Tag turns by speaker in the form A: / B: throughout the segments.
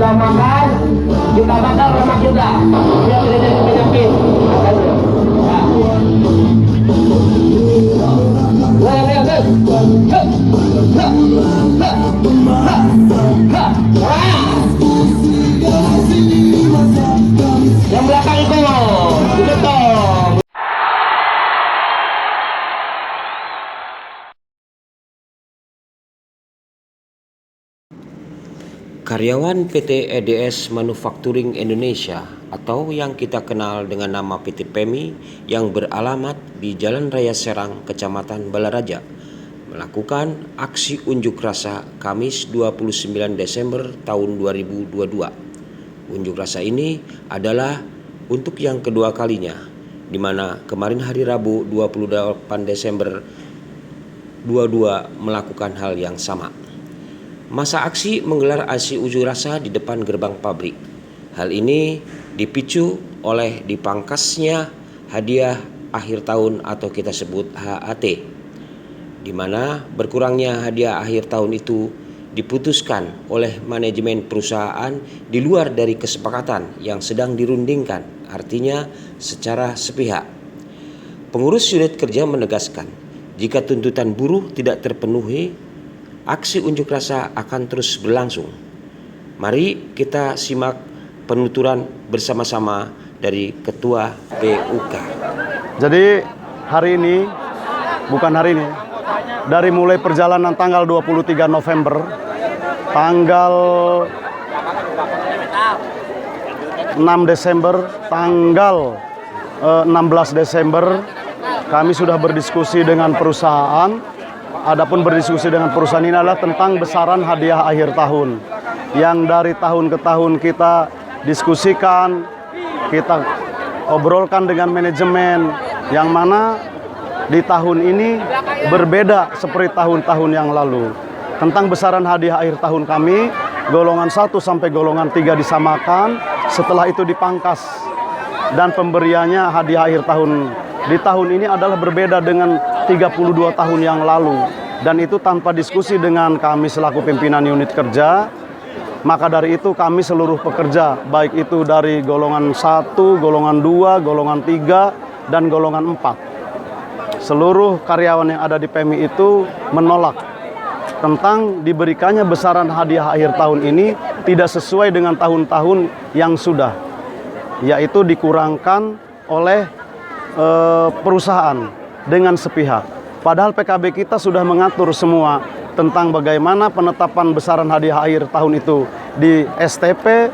A: sudah makan, kita bakar lemak juga biar tidak jadi penyakit. Makanya yang belakang itu dong.
B: Karyawan PT EDS Manufacturing Indonesia atau yang kita kenal dengan nama PT PEMI yang beralamat di Jalan Raya Serang, Kecamatan Balaraja, melakukan aksi unjuk rasa Kamis 29 Desember tahun 2022. Unjuk rasa ini adalah untuk yang kedua kalinya, di mana kemarin hari Rabu 28 Desember 22 melakukan hal yang sama. Masa aksi menggelar aksi unjuk rasa di depan gerbang pabrik. Hal ini dipicu oleh dipangkasnya hadiah akhir tahun atau kita sebut HAT, di mana berkurangnya hadiah akhir tahun itu diputuskan oleh manajemen perusahaan di luar dari kesepakatan yang sedang dirundingkan, artinya secara sepihak. Pengurus unit kerja menegaskan, jika tuntutan buruh tidak terpenuhi, aksi unjuk rasa akan terus berlangsung. Mari kita simak penuturan bersama-sama dari Ketua PUK.
C: Jadi dari mulai perjalanan tanggal 23 November, tanggal 6 Desember, tanggal 16 Desember, kami sudah berdiskusi dengan perusahaan. Adapun berdiskusi dengan perusahaan ini adalah tentang besaran hadiah akhir tahun yang dari tahun ke tahun kita diskusikan, kita obrolkan dengan manajemen, yang mana di tahun ini berbeda seperti tahun-tahun yang lalu. Tentang besaran hadiah akhir tahun kami, golongan 1 sampai golongan 3 disamakan, setelah itu dipangkas dan pemberiannya hadiah akhir tahun di tahun ini adalah berbeda dengan 32 tahun yang lalu, dan itu tanpa diskusi dengan kami selaku pimpinan unit kerja. Maka dari itu kami seluruh pekerja, baik itu dari golongan 1, golongan 2, golongan 3, dan golongan 4, seluruh karyawan yang ada di PEMI itu menolak tentang diberikannya besaran hadiah akhir tahun ini tidak sesuai dengan tahun-tahun yang sudah, yaitu dikurangkan oleh perusahaan dengan sepihak. Padahal PKB kita sudah mengatur semua tentang bagaimana penetapan besaran hadiah akhir tahun itu di STP,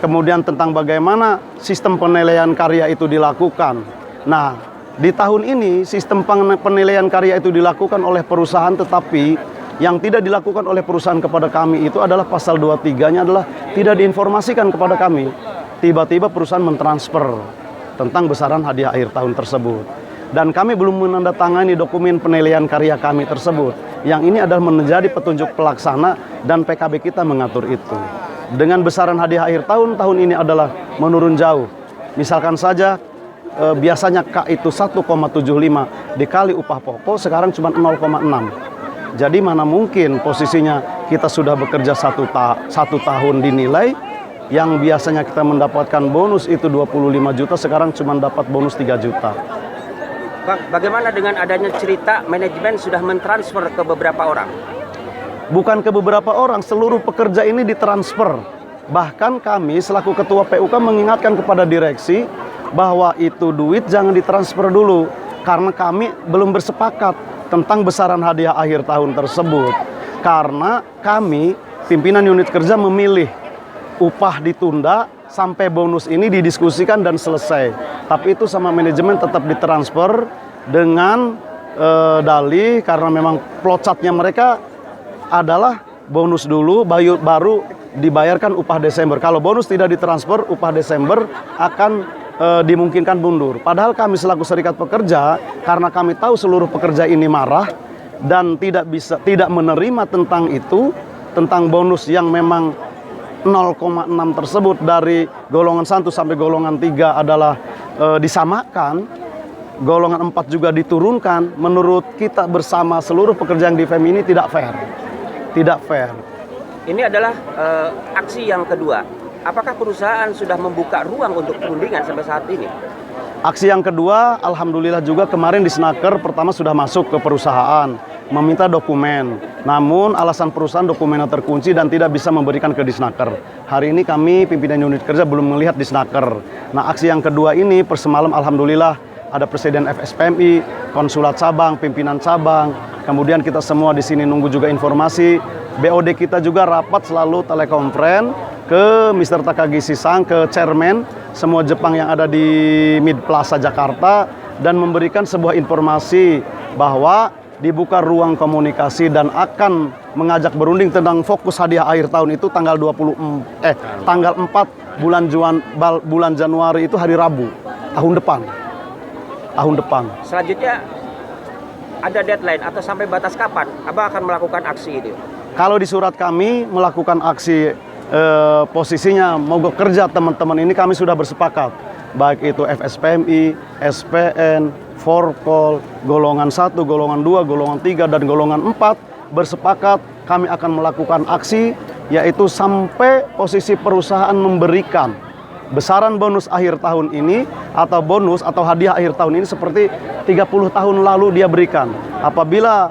C: kemudian tentang bagaimana sistem penilaian karya itu dilakukan. Nah, di tahun ini sistem penilaian karya itu dilakukan oleh perusahaan, tetapi yang tidak dilakukan oleh perusahaan kepada kami itu adalah pasal 23-nya adalah tidak diinformasikan kepada kami. Tiba-tiba perusahaan mentransfer tentang besaran hadiah akhir tahun tersebut. Dan kami belum menandatangani dokumen penilaian karya kami tersebut. Yang ini adalah menjadi petunjuk pelaksana dan PKB kita mengatur itu. Dengan besaran hadiah akhir tahun ini adalah menurun jauh. Misalkan saja biasanya K itu 1,75 dikali upah pokok, sekarang cuma 0,6. Jadi mana mungkin posisinya kita sudah bekerja satu tahun dinilai, yang biasanya kita mendapatkan bonus itu 25 juta, sekarang cuma dapat bonus 3 juta.
B: Bang, bagaimana dengan adanya cerita manajemen sudah mentransfer ke beberapa orang?
C: Bukan ke beberapa orang, seluruh pekerja ini ditransfer. Bahkan kami selaku Ketua PUK mengingatkan kepada direksi bahwa itu duit jangan ditransfer dulu, karena kami belum bersepakat tentang besaran hadiah akhir tahun tersebut. Karena kami, pimpinan unit kerja, memilih upah ditunda sampai bonus ini didiskusikan dan selesai. Tapi itu sama manajemen tetap ditransfer dengan dalih, karena memang plotchartnya mereka adalah bonus dulu baru dibayarkan upah Desember. Kalau bonus tidak ditransfer, upah Desember akan dimungkinkan mundur. Padahal kami selaku serikat pekerja, karena kami tahu seluruh pekerja ini marah dan tidak menerima tentang itu, tentang bonus yang memang 0,6 tersebut dari golongan 1 sampai golongan 3 adalah disamakan, golongan 4 juga diturunkan. Menurut kita bersama seluruh pekerja yang di PEMI ini tidak fair. Tidak fair.
B: Ini adalah aksi yang kedua. Apakah perusahaan sudah membuka ruang untuk perundingan sampai saat ini?
C: Aksi yang kedua, alhamdulillah juga kemarin di Snaker pertama sudah masuk ke perusahaan, meminta dokumen. Namun alasan perusahaan dokumennya terkunci dan tidak bisa memberikan ke Disnaker. Hari ini kami pimpinan unit kerja belum melihat Disnaker. Nah, aksi yang kedua ini persemalam alhamdulillah ada Presiden FSPMI, Konsulat Sabang, pimpinan cabang. Kemudian kita semua di sini nunggu juga informasi. BOD kita juga rapat selalu telekonferen ke Mr. Takagi Sisang, ke chairman semua Jepang yang ada di Mid Plaza Jakarta, dan memberikan sebuah informasi bahwa dibuka ruang komunikasi dan akan mengajak berunding tentang fokus hadiah akhir tahun itu tanggal 4 bulan Januari itu hari Rabu tahun depan.
B: Selanjutnya ada deadline atau sampai batas kapan Abang akan melakukan aksi itu?
C: Kalau di surat kami melakukan aksi posisinya mogok kerja teman-teman ini kami sudah bersepakat, baik itu FSPMI, SPN, Forkol, golongan 1, golongan 2, golongan 3, dan golongan 4 bersepakat kami akan melakukan aksi, yaitu sampai posisi perusahaan memberikan besaran bonus akhir tahun ini atau bonus atau hadiah akhir tahun ini seperti 30 tahun lalu dia berikan. Apabila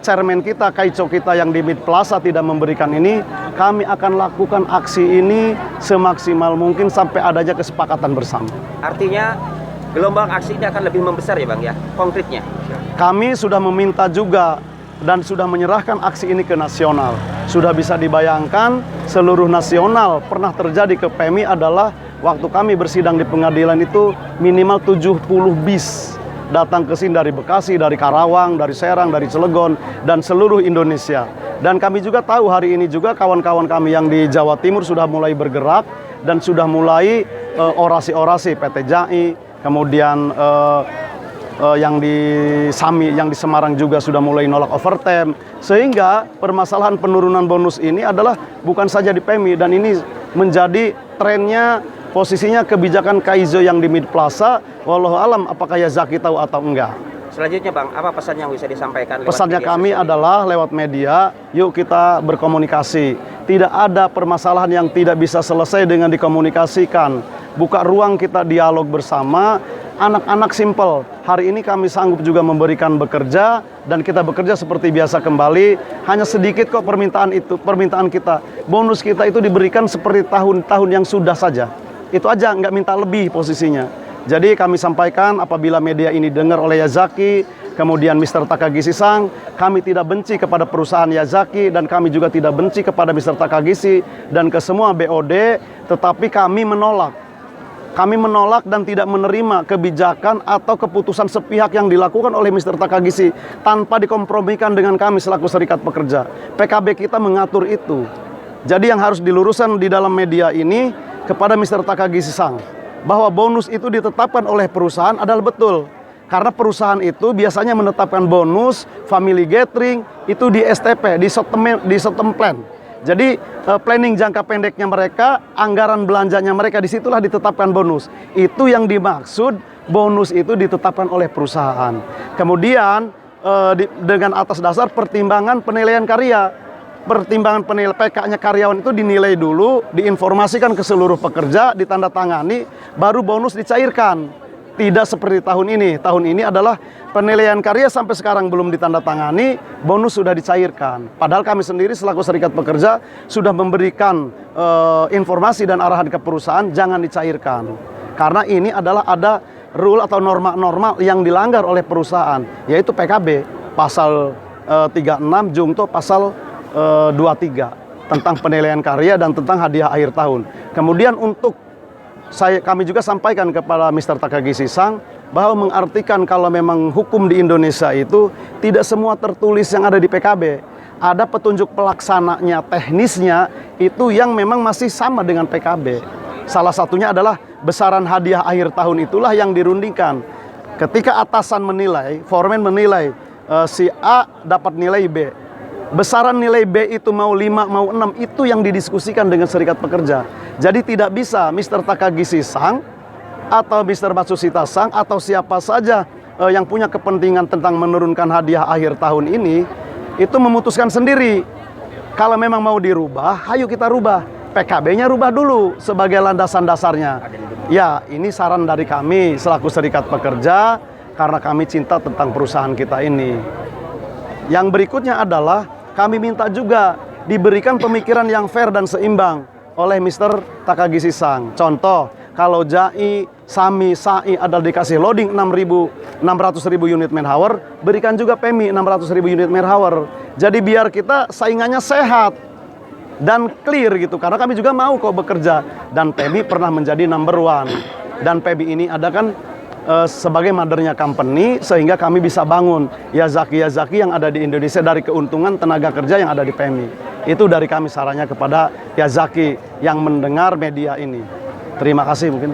C: chairman kita, Kaico kita yang di Mid Plaza tidak memberikan ini, kami akan lakukan aksi ini semaksimal mungkin sampai adanya kesepakatan bersama.
B: Artinya gelombang aksi ini akan lebih membesar ya Bang ya, konkretnya?
C: Kami sudah meminta juga dan sudah menyerahkan aksi ini ke nasional. Sudah bisa dibayangkan seluruh nasional pernah terjadi ke PMI adalah waktu kami bersidang di pengadilan itu minimal 70 bis datang ke sini dari Bekasi, dari Karawang, dari Serang, dari Cilegon, dan seluruh Indonesia. Dan kami juga tahu hari ini juga kawan-kawan kami yang di Jawa Timur sudah mulai bergerak dan sudah mulai orasi-orasi PT JAI, kemudian yang di Sami, yang di Semarang juga sudah mulai nolak overtime. Sehingga permasalahan penurunan bonus ini adalah bukan saja di PMI, dan ini menjadi trennya. Posisinya kebijakan Kaizo yang di Mid Plaza, wallahu alam apakah Yazaki tahu atau enggak.
B: Selanjutnya Bang, apa pesan yang bisa disampaikan?
C: Pesannya kami adalah lewat media, yuk kita berkomunikasi. Tidak ada permasalahan yang tidak bisa selesai dengan dikomunikasikan. Buka ruang kita dialog bersama, anak-anak simple. Hari ini kami sanggup juga memberikan bekerja, dan kita bekerja seperti biasa kembali. Hanya sedikit kok permintaan kita. Bonus kita itu diberikan seperti tahun-tahun yang sudah saja. Itu aja, nggak minta lebih posisinya. Jadi kami sampaikan apabila media ini dengar oleh Yazaki, kemudian Mr. Takagi Sisang, kami tidak benci kepada perusahaan Yazaki, dan kami juga tidak benci kepada Mr. Takagi dan ke semua BOD, tetapi kami menolak. Kami menolak dan tidak menerima kebijakan atau keputusan sepihak yang dilakukan oleh Mr. Takagi tanpa dikompromikan dengan kami selaku serikat pekerja. PKB kita mengatur itu. Jadi yang harus diluruskan di dalam media ini kepada Mr. Takagi Sisang, bahwa bonus itu ditetapkan oleh perusahaan adalah betul. Karena perusahaan itu biasanya menetapkan bonus, family gathering, itu di STP, di short-term plan. Jadi planning jangka pendeknya mereka, anggaran belanjanya mereka, disitulah ditetapkan bonus. Itu yang dimaksud bonus itu ditetapkan oleh perusahaan. Kemudian dengan atas dasar pertimbangan penilaian karya. Pertimbangan penilaian PK-nya karyawan itu dinilai dulu, diinformasikan ke seluruh pekerja, ditandatangani, baru bonus dicairkan. Tidak seperti tahun ini. Tahun ini adalah penilaian karya sampai sekarang belum ditandatangani, bonus sudah dicairkan. Padahal kami sendiri selaku serikat pekerja sudah memberikan informasi dan arahan ke perusahaan jangan dicairkan. Karena ini adalah ada rule atau norma-norma yang dilanggar oleh perusahaan, yaitu PKB pasal 36, Jungto pasal 23 tentang penilaian karya dan tentang hadiah akhir tahun. Kemudian untuk kami juga sampaikan kepada Mr. Takagi Sisang bahwa mengartikan kalau memang hukum di Indonesia itu tidak semua tertulis yang ada di PKB. Ada petunjuk pelaksananya, teknisnya itu yang memang masih sama dengan PKB. Salah satunya adalah besaran hadiah akhir tahun itulah yang dirundingkan. Ketika atasan menilai, foreman menilai si A dapat nilai B. Besaran nilai B itu mau 5, mau 6, itu yang didiskusikan dengan serikat pekerja. Jadi tidak bisa Mr. Takagi Sisang atau Mr. Matsushita Sang atau siapa saja yang punya kepentingan tentang menurunkan hadiah akhir tahun ini, itu memutuskan sendiri. Kalau memang mau dirubah, ayo kita rubah. PKB-nya rubah dulu sebagai landasan dasarnya. Ya, ini saran dari kami selaku serikat pekerja karena kami cinta tentang perusahaan kita ini. Yang berikutnya adalah kami minta juga diberikan pemikiran yang fair dan seimbang oleh Mr. Takagi Sisang. Contoh, kalau JAI, SAMI, SAI ada dikasih loading 600.000 unit man hour, berikan juga PEMI 600.000 unit man hour. Jadi biar kita saingannya sehat dan clear gitu, karena kami juga mau kok bekerja. Dan PEMI pernah menjadi number one. Dan PEMI ini ada kan sebagai mothernya company, sehingga kami bisa bangun Yazaki yang ada di Indonesia dari keuntungan tenaga kerja yang ada di PEMI. Itu dari kami sarannya kepada Yazaki yang mendengar media ini. Terima kasih mungkin.